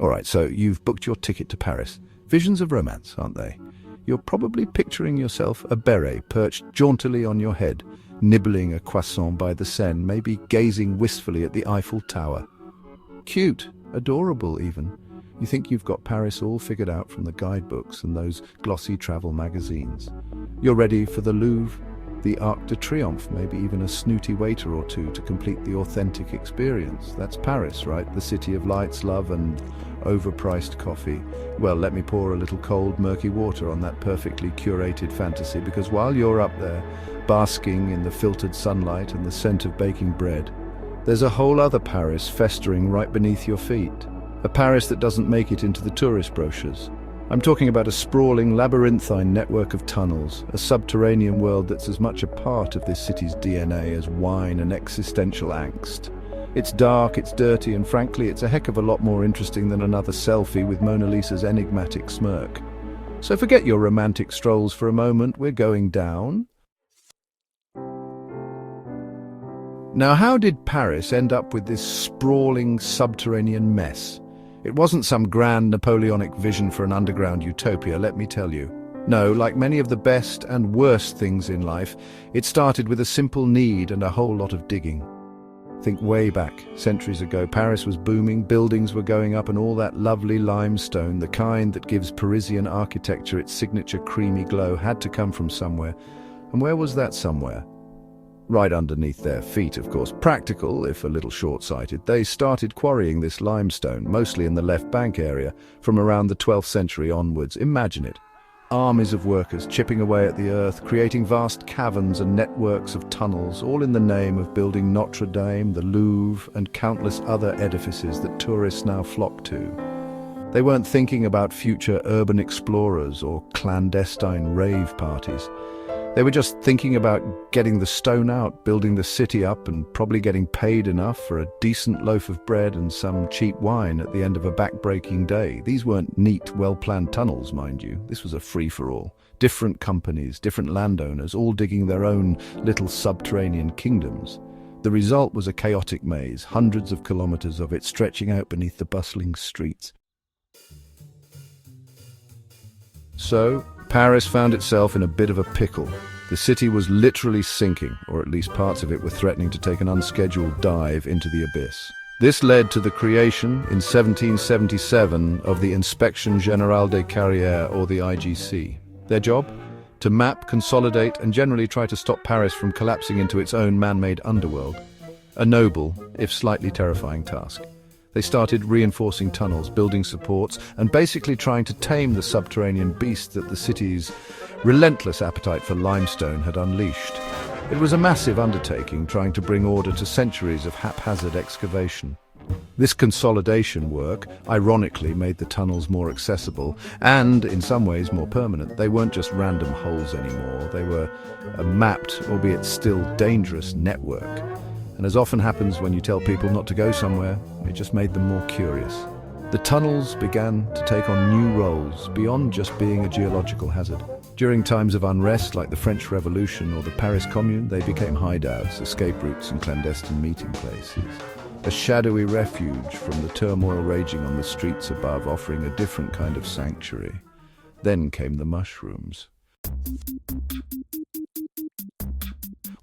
All right, so you've booked your ticket to Paris. Visions of romance, aren't they? You're probably picturing yourself a beret perched jauntily on your head, nibbling a croissant by the Seine, maybe gazing wistfully at the Eiffel Tower. Cute, adorable even. You think you've got Paris all figured out from the guidebooks and those glossy travel magazines. You're ready for the Louvre, the Arc de Triomphe, maybe even a snooty waiter or two to complete the authentic experience. That's Paris, right? The city of lights, love, and overpriced coffee. Well, let me pour a little cold, murky water on that perfectly curated fantasy, because while you're up there, basking in the filtered sunlight and the scent of baking bread, there's a whole other Paris festering right beneath your feet. A Paris that doesn't make it into the tourist brochures. I'm talking about a sprawling, labyrinthine network of tunnels, a subterranean world that's as much a part of this city's DNA as wine and existential angst. It's dark, it's dirty, and frankly, it's a heck of a lot more interesting than another selfie with Mona Lisa's enigmatic smirk. So forget your romantic strolls for a moment, we're going down. Now, how did Paris end up with this sprawling, subterranean mess? It wasn't some grand Napoleonic vision for an underground utopia, let me tell you. No, like many of the best and worst things in life, it started with a simple need and a whole lot of digging. Think way back, centuries ago, Paris was booming, buildings were going up, and all that lovely limestone, the kind that gives Parisian architecture its signature creamy glow, had to come from somewhere. And where was that somewhere? Right underneath their feet, of course. Practical, if a little short-sighted, they started quarrying this limestone, mostly in the left bank area, from around the 12th century onwards. Imagine it. Armies of workers chipping away at the earth, creating vast caverns and networks of tunnels, all in the name of building Notre Dame, the Louvre, and countless other edifices that tourists now flock to. They weren't thinking about future urban explorers or clandestine rave parties. They were just thinking about getting the stone out, building the city up, and probably getting paid enough for a decent loaf of bread and some cheap wine at the end of a back-breaking day. These weren't neat, well-planned tunnels, mind you. This was a free-for-all. Different companies, different landowners, all digging their own little subterranean kingdoms. The result was a chaotic maze, hundreds of kilometers of it stretching out beneath the bustling streets. So, Paris found itself in a bit of a pickle. The city was literally sinking, or at least parts of it were threatening to take an unscheduled dive into the abyss. This led to the creation, in 1777, of the Inspection Générale des Carrières, or the IGC. Their job? To map, consolidate, and generally try to stop Paris from collapsing into its own man-made underworld. A noble, if slightly terrifying task. They started reinforcing tunnels, building supports, and basically trying to tame the subterranean beast that the city's relentless appetite for limestone had unleashed. It was a massive undertaking, trying to bring order to centuries of haphazard excavation. This consolidation work, ironically, made the tunnels more accessible and, in some ways, more permanent. They weren't just random holes anymore. They were a mapped, albeit still dangerous, network. And as often happens when you tell people not to go somewhere, it just made them more curious. The tunnels began to take on new roles beyond just being a geological hazard. During times of unrest like the French Revolution or the Paris Commune, they became hideouts, escape routes and clandestine meeting places. A shadowy refuge from the turmoil raging on the streets above, offering a different kind of sanctuary. Then came the mushrooms.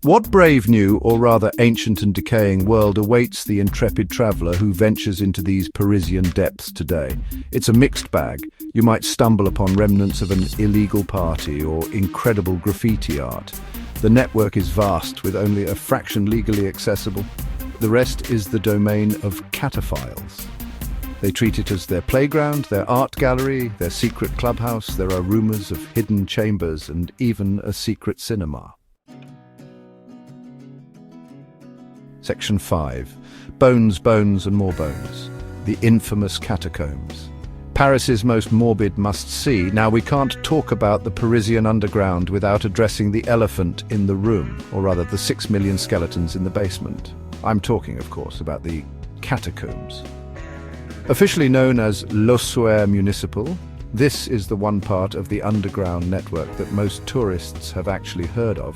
What brave new, or rather ancient and decaying world awaits the intrepid traveller who ventures into these Parisian depths today? It's a mixed bag. You might stumble upon remnants of an illegal party or incredible graffiti art. The network is vast, with only a fraction legally accessible. The rest is the domain of cataphiles. They treat it as their playground, their art gallery, their secret clubhouse. There are rumours of hidden chambers and even a secret cinema. Section 5. Bones, bones and more bones. The infamous catacombs. Paris's most morbid must-see. Now, we can't talk about the Parisian underground without addressing the elephant in the room, or rather the 6 million skeletons in the basement. I'm talking, of course, about the catacombs. Officially known as l'ossuaire municipal, this is the one part of the underground network that most tourists have actually heard of.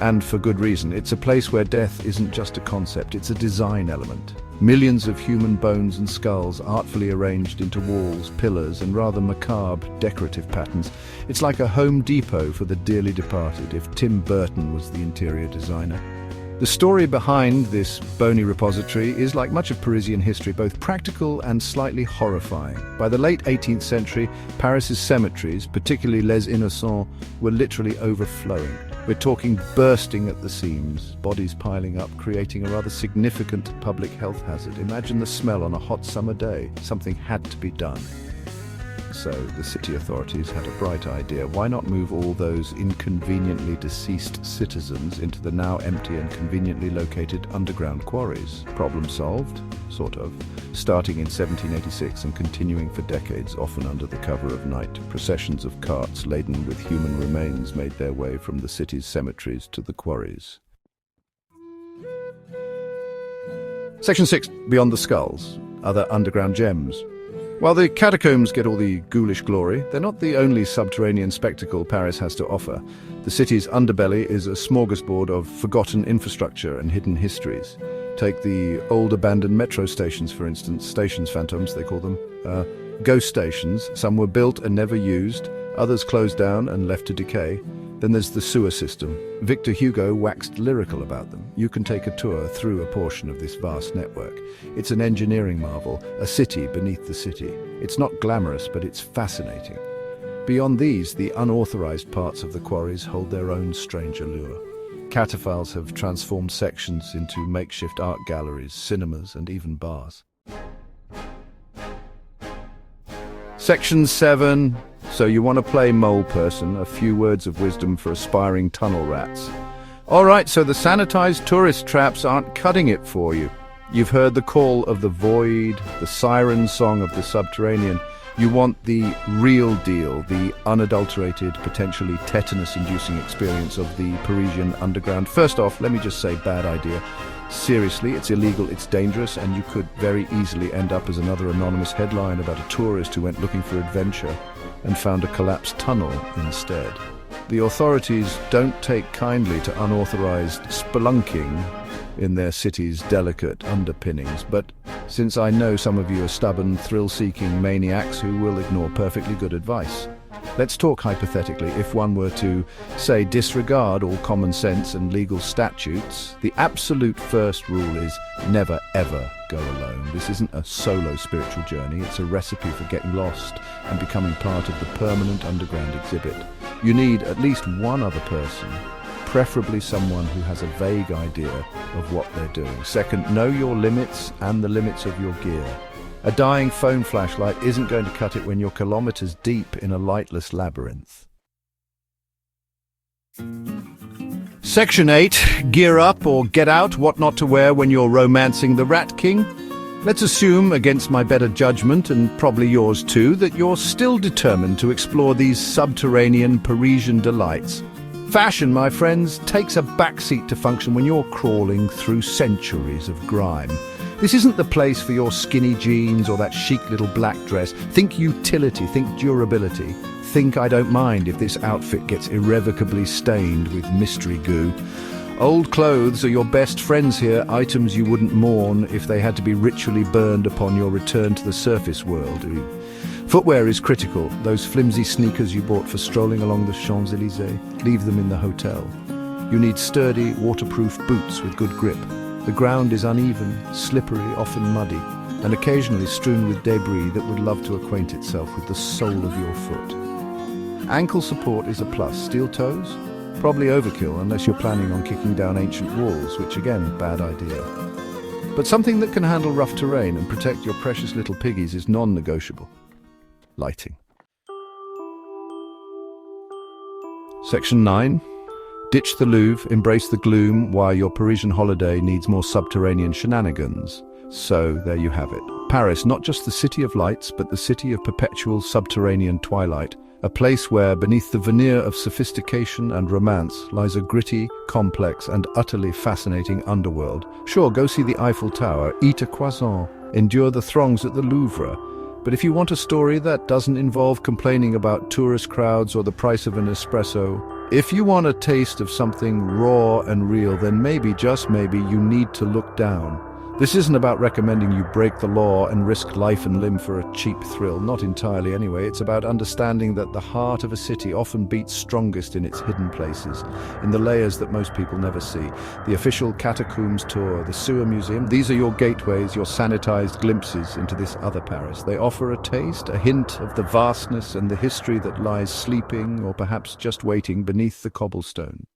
And for good reason. It's a place where death isn't just a concept, it's a design element. Millions of human bones and skulls artfully arranged into walls, pillars, and rather macabre decorative patterns. It's like a Home Depot for the dearly departed, if Tim Burton was the interior designer. The story behind this bony repository is, like much of Parisian history, both practical and slightly horrifying. By the late 18th century, Paris's cemeteries, particularly Les Innocents, were literally overflowing. We're talking bursting at the seams, bodies piling up, creating a rather significant public health hazard. Imagine the smell on a hot summer day. Something had to be done. So the city authorities had a bright idea. Why not move all those inconveniently deceased citizens into the now empty and conveniently located underground quarries? Problem solved? Sort of. Starting in 1786 and continuing for decades, often under the cover of night, processions of carts laden with human remains made their way from the city's cemeteries to the quarries. Section 6. Beyond the skulls. Other underground gems. While the catacombs get all the ghoulish glory, they're not the only subterranean spectacle Paris has to offer. The city's underbelly is a smorgasbord of forgotten infrastructure and hidden histories. Take the old abandoned metro stations, for instance, stations phantoms, they call them. Ghost stations. Some were built and never used, others closed down and left to decay. Then there's the sewer system. Victor Hugo waxed lyrical about them. You can take a tour through a portion of this vast network. It's an engineering marvel, a city beneath the city. It's not glamorous, but it's fascinating. Beyond these, the unauthorized parts of the quarries hold their own strange allure. Cataphiles have transformed sections into makeshift art galleries, cinemas, and even bars. Section 7. So you want to play mole person, a few words of wisdom for aspiring tunnel rats. All right, so the sanitized tourist traps aren't cutting it for you. You've heard the call of the void, the siren song of the subterranean. You want the real deal, the unadulterated, potentially tetanus-inducing experience of the Parisian underground. First off, let me just say, bad idea. Seriously, it's illegal, it's dangerous, and you could very easily end up as another anonymous headline about a tourist who went looking for adventure and found a collapsed tunnel instead. The authorities don't take kindly to unauthorized spelunking in their city's delicate underpinnings, but since I know some of you are stubborn, thrill-seeking maniacs who will ignore perfectly good advice, let's talk hypothetically. If one were to, say, disregard all common sense and legal statutes, the absolute first rule is never ever go alone. This isn't a solo spiritual journey, it's a recipe for getting lost and becoming part of the permanent underground exhibit. You need at least one other person, preferably someone who has a vague idea of what they're doing. Second, know your limits and the limits of your gear. A dying phone flashlight isn't going to cut it when you're kilometers deep in a lightless labyrinth. Section 8. Gear up or get out, what not to wear when you're romancing the Rat King. Let's assume, against my better judgment, and probably yours too, that you're still determined to explore these subterranean Parisian delights. Fashion, my friends, takes a backseat to function when you're crawling through centuries of grime. This isn't the place for your skinny jeans or that chic little black dress. Think utility, think durability. Think I don't mind if this outfit gets irrevocably stained with mystery goo. Old clothes are your best friends here, items you wouldn't mourn if they had to be ritually burned upon your return to the surface world. Footwear is critical. Those flimsy sneakers you bought for strolling along the Champs-Élysées, leave them in the hotel. You need sturdy, waterproof boots with good grip. The ground is uneven, slippery, often muddy, and occasionally strewn with debris that would love to acquaint itself with the sole of your foot. Ankle support is a plus. Steel toes? Probably overkill unless you're planning on kicking down ancient walls, which again, bad idea. But something that can handle rough terrain and protect your precious little piggies is non-negotiable. Lighting. Section 9. Ditch the Louvre, embrace the gloom while your Parisian holiday needs more subterranean shenanigans. So, there you have it. Paris, not just the city of lights, but the city of perpetual subterranean twilight. A place where, beneath the veneer of sophistication and romance, lies a gritty, complex, and utterly fascinating underworld. Sure, go see the Eiffel Tower, eat a croissant, endure the throngs at the Louvre. But if you want a story that doesn't involve complaining about tourist crowds or the price of an espresso, if you want a taste of something raw and real, then maybe, just maybe, you need to look down. This isn't about recommending you break the law and risk life and limb for a cheap thrill, not entirely anyway. It's about understanding that the heart of a city often beats strongest in its hidden places, in the layers that most people never see. The official Catacombs tour, the sewer museum, these are your gateways, your sanitized glimpses into this other Paris. They offer a taste, a hint of the vastness and the history that lies sleeping or perhaps just waiting beneath the cobblestone.